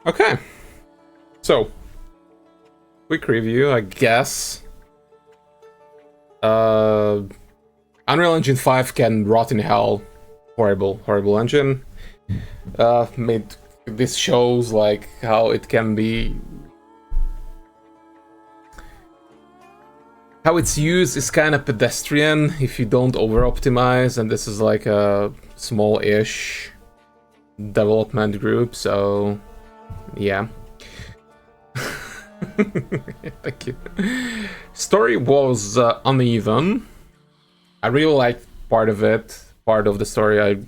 Okay, so quick review, I guess. Uh, Unreal Engine 5 can rot in hell. Horrible, horrible engine. Made this shows like how it can be. How its use is kind of pedestrian if you don't over-optimize, and this is like a small-ish development group, so yeah. Thank you. Story was uneven. I really liked part of it. Part of the story,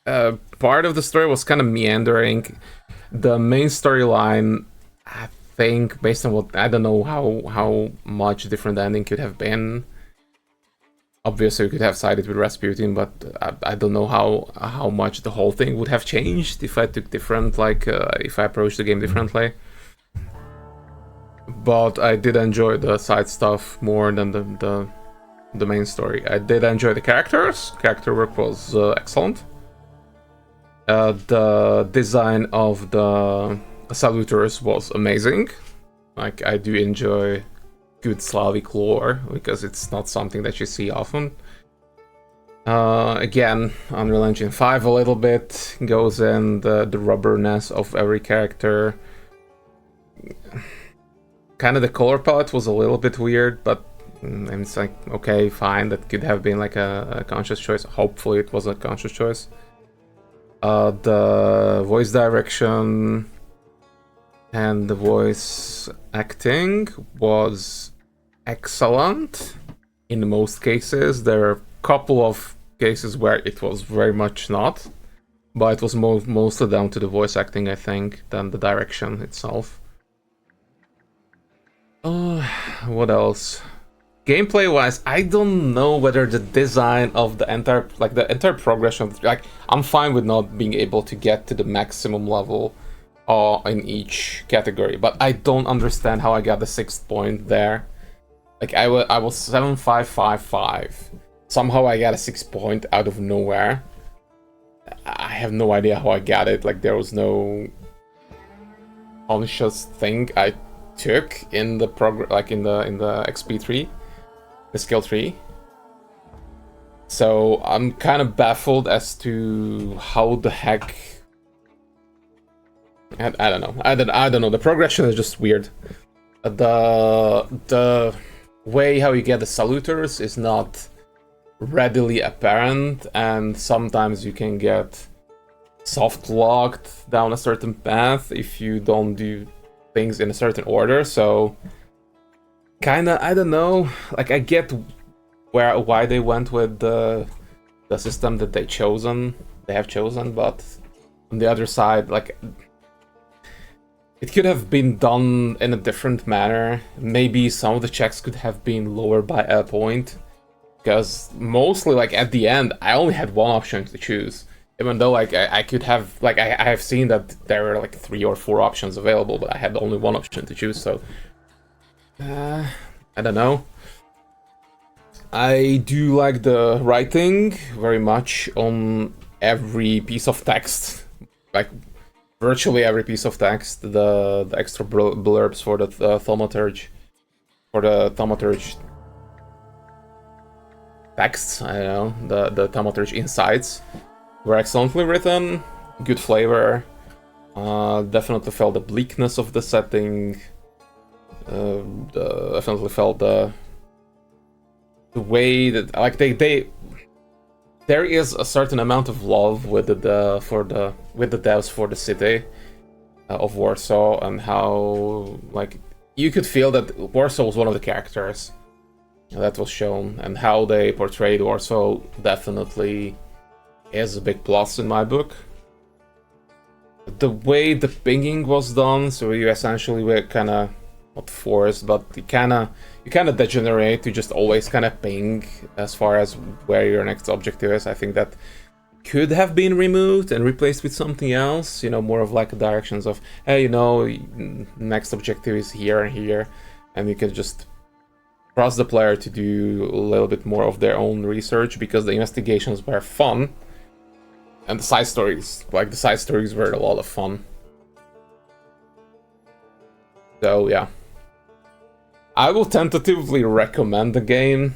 part of the story was kind of meandering. The main storyline, I think, based on what I don't know how much different the ending could have been. Obviously, we could have sided with Rasputin, but I don't know how much the whole thing would have changed if I took different, like if I approached the game differently. But I did enjoy the side stuff more than the main story. I did enjoy the characters. Character work was excellent. The design of the Saluters was amazing. Like, I do enjoy good Slavic lore, because it's not something that you see often. Again, Unreal Engine 5 a little bit goes in the rubberness of every character. Kind of the color palette was a little bit weird, but it's like, okay, fine, that could have been like a conscious choice. Hopefully it was a conscious choice. The voice direction and the voice acting was excellent in most cases. There are a couple of cases where it was very much not, but it was mostly down to the voice acting, I think, than the direction itself. What else? Gameplay wise, I don't know whether the design of the entire progression, like, I'm fine with not being able to get to the maximum level in each category, but I don't understand how I got the 6th point there. Like, I was 7555. Somehow I got a 6 point out of nowhere. I have no idea how I got it. Like, there was no conscious thing I took in the in the XP tree, the skill tree. So I'm kind of baffled as to how the heck. I don't know. I don't know. The progression is just weird. The way how you get the saluters is not readily apparent, and sometimes you can get soft locked down a certain path if you don't do things in a certain order. So kinda, I don't know, like, I get why they went with the system that they have chosen, but on the other side, like, it could have been done in a different manner. Maybe some of the checks could have been lower by a point, because mostly, like, at the end I only had one option to choose, even though, like, I could have, like, I have seen that there were like 3 or 4 options available, but I had only one option to choose. So I don't know. I do like the writing very much on every piece of text, like virtually every piece of text. The extra blurbs for the Thaumaturge, texts, I don't know, the Thaumaturge insights were excellently written, good flavor. Definitely felt the bleakness of the setting. Definitely felt the way that, like, they there is a certain amount of love with the devs for the city of Warsaw, and how, like, you could feel that Warsaw was one of the characters that was shown, and how they portrayed Warsaw definitely is a big plus in my book. The way the pinging was done, so you essentially were kind of not forced, but you kind of degenerate to just always kind of ping as far as where your next objective is. I think that could have been removed and replaced with something else, you know, more of like directions of, hey, you know, next objective is here and here, and you can just trust the player to do a little bit more of their own research, because the investigations were fun, and the side stories were a lot of fun. So yeah, I will tentatively recommend the game.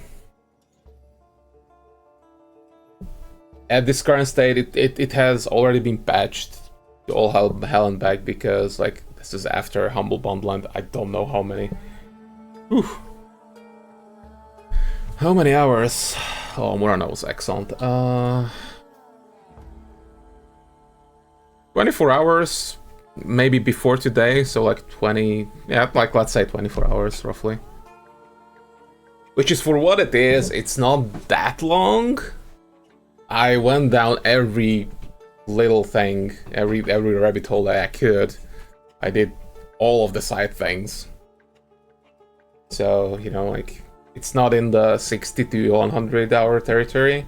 At this current state, it has already been patched to all hell and back, because like this is after Humble Bundle and I don't know how many. Whew. How many hours? Oh, Murano was excellent. 24 hours, maybe before today, so like 20, yeah, like let's say 24 hours roughly. Which is, for what it is, it's not that long. I went down every little thing, every rabbit hole that I could. I did all of the side things. So, you know, like, it's not in the 60 to 100 hour territory.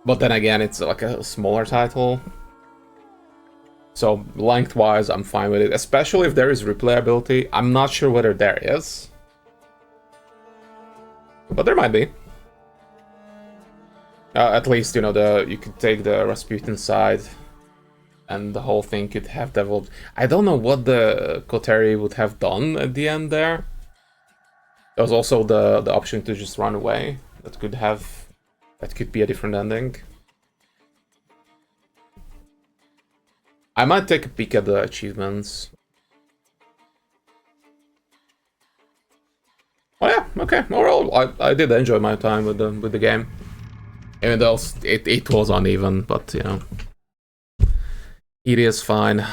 But then again, it's like a smaller title. So, lengthwise, I'm fine with it, especially if there is replayability. I'm not sure whether there is. But there might be. At least, you know, you could take the Rasputin side, and the whole thing could have developed. I don't know what the Koteri would have done at the end there. There was also the option to just run away. That could be a different ending. I might take a peek at the achievements. Oh yeah, okay. Overall, I did enjoy my time with the game. Even though it was uneven, but you know, it is fine.